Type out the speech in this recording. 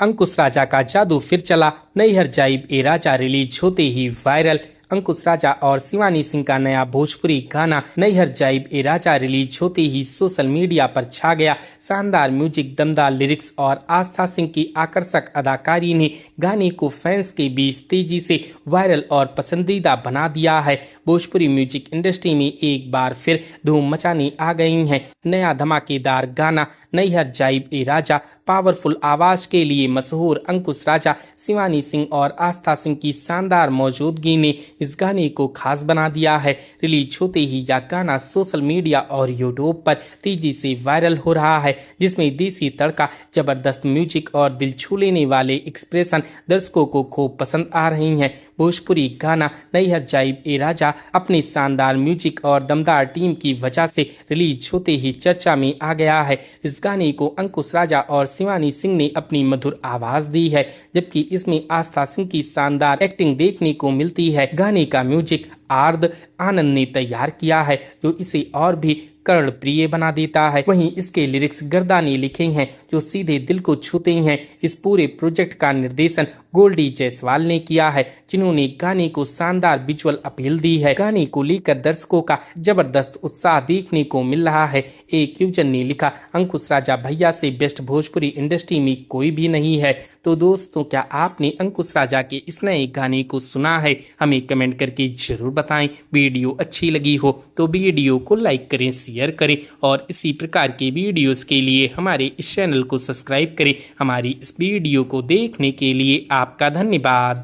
अंकुश राजा का जादू फिर चला, नैहर जाइब ए राजा रिलीज होते ही वायरल। अंकुश राजा और शिवानी सिंह का नया भोजपुरी गाना नैहर जाइब ए राजा रिलीज होते ही सोशल मीडिया पर छा गया। शानदार म्यूजिक, दमदार लिरिक्स और आस्था सिंह की आकर्षक अदाकारी ने गाने को फैंस के बीच तेजी से वायरल और पसंदीदा बना दिया है। भोजपुरी म्यूजिक इंडस्ट्री में एक बार फिर धूम मचाने आ गई है। नया धमाकेदार गाना नैहर जाइब ए राजा पावरफुल आवाज के लिए मशहूर अंकुश राजा, शिवानी सिंह और आस्था सिंह की शानदार मौजूदगी ने इस गाने को खास बना दिया है। रिलीज होते ही यह गाना सोशल मीडिया और यूट्यूब पर तेजी से वायरल हो रहा है, जिसमें देसी तड़का, जबरदस्त म्यूजिक और दिल छू लेने वाले एक्सप्रेशन दर्शकों को खूब पसंद आ रही हैं। भोजपुरी गाना नैहर जाइब ए राजा अपनी शानदार म्यूजिक और दमदार टीम की वजह से रिलीज होते ही चर्चा में आ गया है। इस गाने को अंकुश राजा और शिवानी सिंह ने अपनी मधुर आवाज दी है, जबकि इसमें आस्था सिंह की शानदार एक्टिंग देखने को मिलती है। गाने का म्यूजिक आर्द आनंद ने तैयार किया है, जो इसे और भी कर्ण प्रिय बना देता है। वहीं इसके लिरिक्स गर्दा ने लिखे हैं, जो सीधे दिल को छूते हैं। इस पूरे प्रोजेक्ट का निर्देशन गोल्डी जायसवाल ने किया है, जिन्होंने गाने को शानदार विजुअल अपील दी है। गाने को लेकर दर्शकों का जबरदस्त उत्साह देखने को मिल रहा है। एक यूजर ने लिखा, अंकुश राजा भैया से बेस्ट भोजपुरी इंडस्ट्री में कोई भी नहीं है। तो दोस्तों, क्या आपने अंकुश राजा के इस नए गाने को सुना है? हमें कमेंट करके जरूर बताएं। वीडियो अच्छी लगी हो तो वीडियो को लाइक करें, शेयर करें और इसी प्रकार के वीडियोस के लिए हमारे इस चैनल को सब्सक्राइब करें। हमारी इस वीडियो को देखने के लिए आपका धन्यवाद।